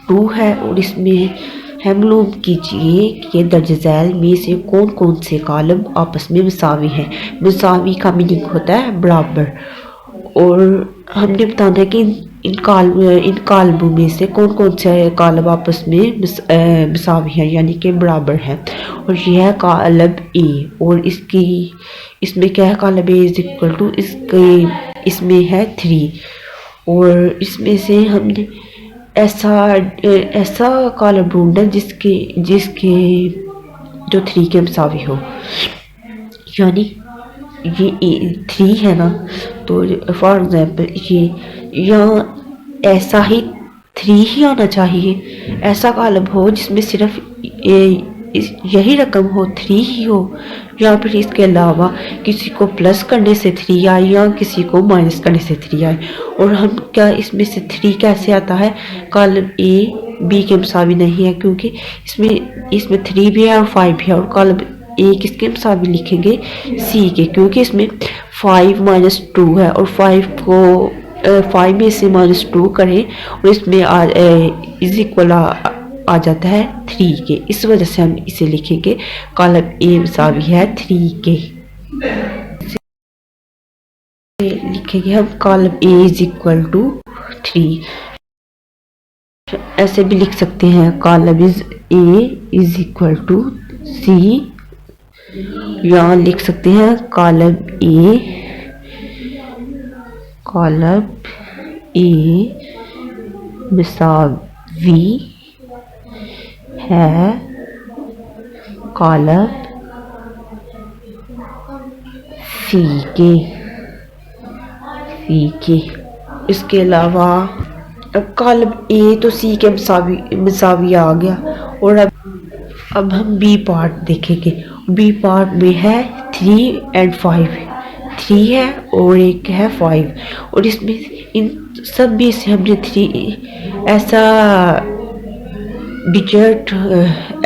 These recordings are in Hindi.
2 है और इसमें हम मालूम कीजिए कि दर्ज झैल में से कौन कौन से कॉलम आपस में मुसावी हैं। मुसावी का मीनिंग होता है बराबर, और हमने बताना है कि इन कॉलमों में से कौन कौन से कॉलम आपस में मुसावी हैं यानी कि बराबर हैं। और यह है कॉलम ए, और इसमें क्या है, column A is equal to इसमें है 3, और इसमें से हमने ऐसा कॉलम ढूंढना जिसके जो 3 के मुसावी हो, यानी ये 3 है ना, तो फॉर एग्जांपल ये यहाँ ऐसा ही 3 ही आना चाहिए। ऐसा कॉलम हो जिसमें सिर्फ यही रकम हो, 3 ही हो, या फिर इसके अलावा किसी को प्लस करने से 3 आए या किसी को माइनस करने से 3 आए। और हम क्या इसमें से 3 कैसे आता है, कॉलम ए बी के मुसावी नहीं है, क्योंकि इसमें 3 भी है और 5 भी है, और कॉलम ए किसके मुसावी लिखेंगे, सी के, क्योंकि इसमें 5 माइनस 2 है, और 5 में से -2 करें और इसमें इज इक्वल आ जाता है 3 के। इस वजह से हम इसे लिखेंगे कॉलम ए मुसावी है 3 के। लिखेंगे हम column A is equal to 3। ऐसे भी लिख सकते हैं column A is equal to C, या लिख सकते हैं कॉलम ए मुसावी है कॉलम सी के। इसके अलावा अब कॉलम ए तो सी के मुसावी आ गया, और अब हम बी पार्ट देखेंगे। बी पार्ट में है 3 और 5, 3 है और एक है 5, और इसमें इन सब में से हमने 3 ऐसा डिजिट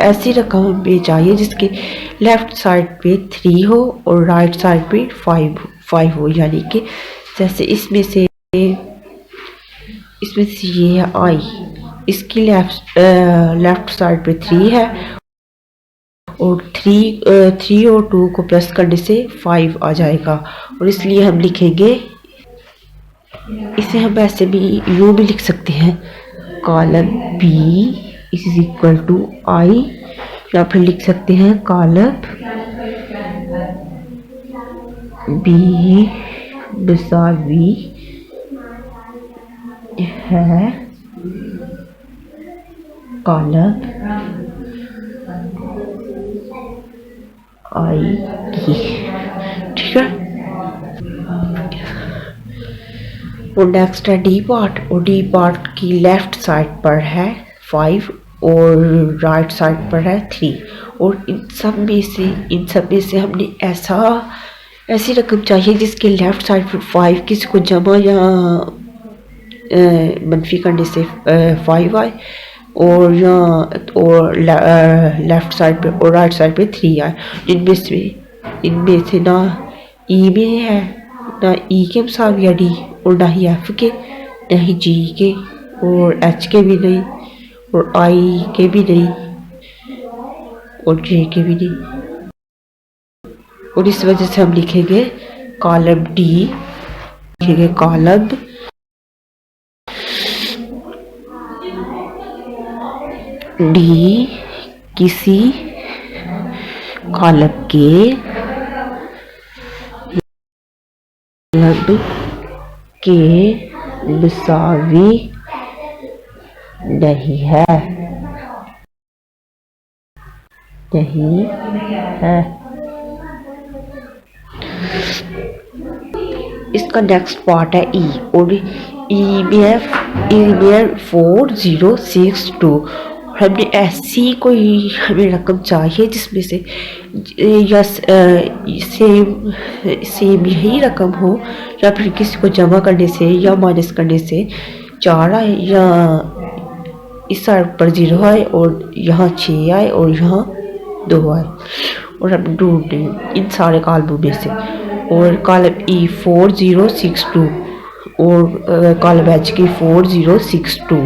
ऐसी रकम पे चाहिए जिसके लेफ्ट साइड पे 3 हो और राइट साइड पे 5 हो, यानी कि जैसे इसमें से ये है आई, इसकी लेफ्ट साइड पे 3 है, और 3 और 2 को प्लस करने से 5 आ जाएगा, और इसलिए हम लिखेंगे, इसे हम ऐसे भी यूँ भी लिख सकते हैं, column B is equal to I, या फिर लिख सकते हैं कॉलम बी मुसावी है कॉलम आई की। ठीक है, और नेक्स्ट है डी पार्ट, और डी पार्ट की लेफ्ट साइड पर है 5 और राइट साइड पर है 3, और इन सब में से हमने ऐसी रकम चाहिए जिसके लेफ्ट साइड पर 5 किसी को जमा या मनफी करने से 5 आए, और लेफ्ट साइड पे और राइट साइड पे 3 आए। इनमें से ना ई में है, ना ई के मुसावी है डी, और ना ही एफ के, ना ही जी के, और एच के भी नहीं, और आई के भी नहीं, और जे के भी नहीं, और इस वजह से हम लिखेंगे कॉलम डी, लिखेंगे कॉलम डी किसी कॉलम के मुसावी नहीं है। इसका नेक्स्ट पार्ट है ई, और ई में 4062। हमने ऐसी कोई हमें रकम चाहिए जिसमें से या सेम यही रकम हो, या फिर किसी को जमा करने से या माइनस करने से 4 आए, या इस साइड पर 0 आए और यहाँ 6 आए और यहाँ 2 आए, और हम ढूंढें इन सारे कॉलमों में से। और कॉलम ई 4062, और कॉलम एच की 4062।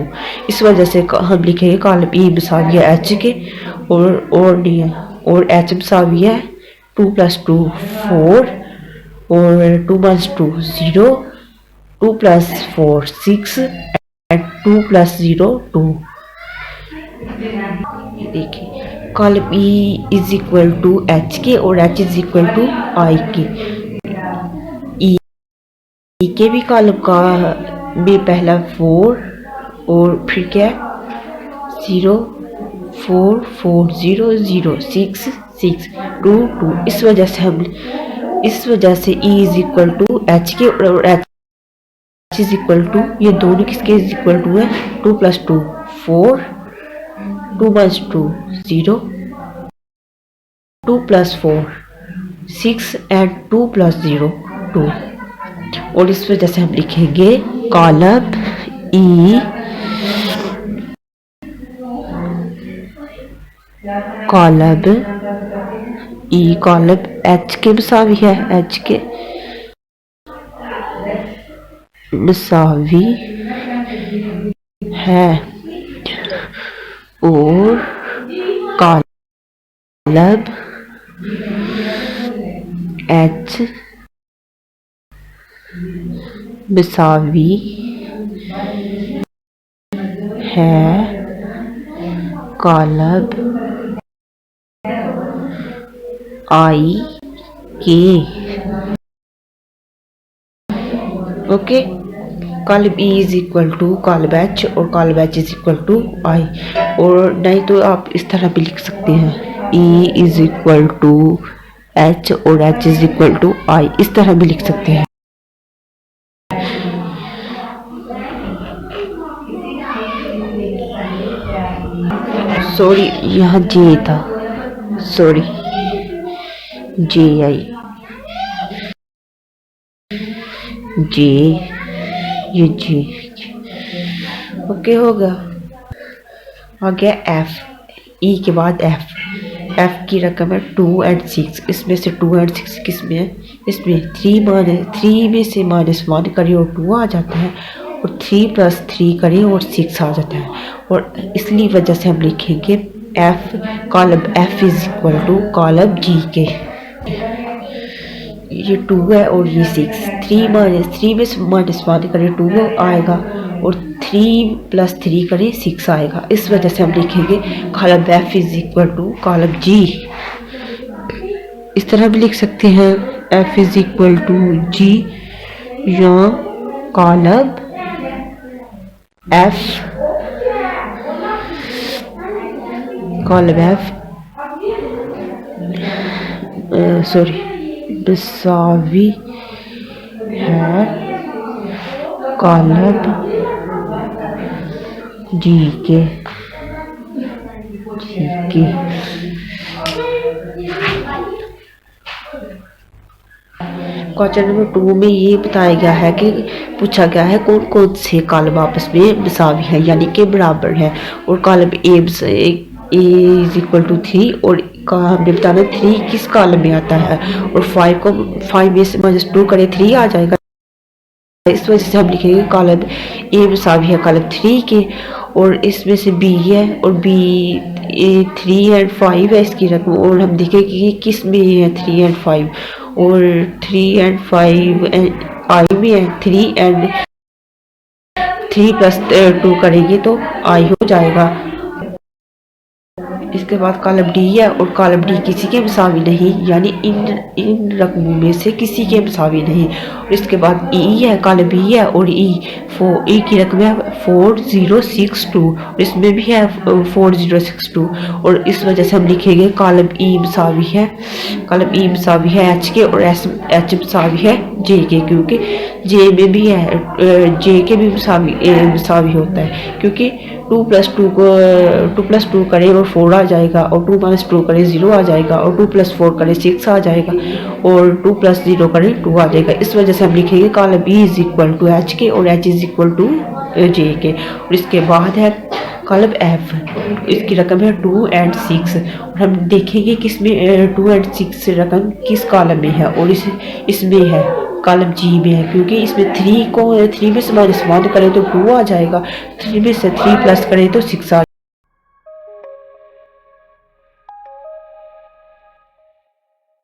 इस वजह से हम लिखेंगे कॉलम ई मसावी है एच के और नहीं है, और एच मसावी है 2 + 2 4 और 2 - 2 0, 2 + 4 6 एंड 2 + 0 2। देखिए column E is equal to H K और H is equal to I K. E के भी कॉलम का में पहला 4 और फिर क्या 0 4 4 0 0 6 6 2 2। इस वजह से E is equal to H K और एच इज इक्वल टू, ये दोनों किसके इज इक्वल टू है 2 + 2 4 2 - 2 0 2 + 4 6 एंड 2 + 0 2। और इस वजह से हम लिखेंगे कॉलम ई कॉलम एच के मसावी है, एच के मसावी है और कॉलम एच मसावी है कॉलम आई के। Okay, column E is equal to column H और column H is equal to I. और नहीं तो आप इस तरह भी लिख सकते हैं E is equal to H और H is equal to I, इस तरह भी लिख सकते हैं। सॉरी यहाँ जे था, सॉरी जे आई जे, ये जे। ओके हो गया। आ गया एफ, ई के बाद एफ की रकम है 2 और 6। इसमें से 2 और 6 किस में है, इसमें 3 में से -1 करें और 2 आ जाता है, और 3 + 3 करें और 6 आ जाता है। और इसलिए वजह से हम लिखेंगे F, column F is equal to column G के। ये 2 है और ये 6, 3 में से -1 करें 2 आएगा और 3 + 3 करें 6 आएगा। इस वजह से हम लिखेंगे column F is equal to column G. इस तरह भी लिख सकते हैं F is equal to G, या कॉलम एफ सॉरी मसावी है कॉलम जी के। क्वेश्चन नंबर 2 में ये बताया गया है कि पूछा गया है कौन कौन से कॉलम आपस में मसावी है यानी कि बराबर है। और column A is equal to 3 और हमने बताना 3 किस कॉलम में आता है, और 5 में से -2 करें 3 आ जाएगा। इस वजह से हम लिखेंगे कॉलम ए मसावी है कॉलम 3 के, और इसमें से बी है और बी 3 और 5 है इसकी रकम, और हम देखेंगे कि किस में है 3 और 5, और 3 और 5 आई में है 3 + 2 करेंगे तो आई हो जाएगा। इसके बाद कॉलम डी है और कॉलम डी किसी के मसावी नहीं, यानी इन रकमों में से किसी के मसावी नहीं। और इसके बाद ई है, कॉलम ई है और ई की रकम है 4062 और इसमें भी है 4062, और इस वजह से हम लिखेंगे कॉलम ई मसावी है एच के और एच मसावी है जे के, क्योंकि जे में भी है जे के भी मसावी होता है, क्योंकि 2 + 2 करें और 4 आ जाएगा, और 2 - 2 करें 0 आ जाएगा, और 2 + 4 करें 6 आ जाएगा, और 2 + 0 करें 2 आ जाएगा। इस वजह से हम लिखेंगे column B is equal to H K और H is equal to J K. और इसके बाद है कॉलम एफ, इसकी रकम है 2 और 6, और हम देखेंगे किसमें 2 और 6 रकम किस कॉलम में है, और इसमें है कॉलम जी में है, क्योंकि इसमें 3 को 3 में से -1 करें तो 2 आ जाएगा, 3 में से 3 प्लस करें तो 6 आ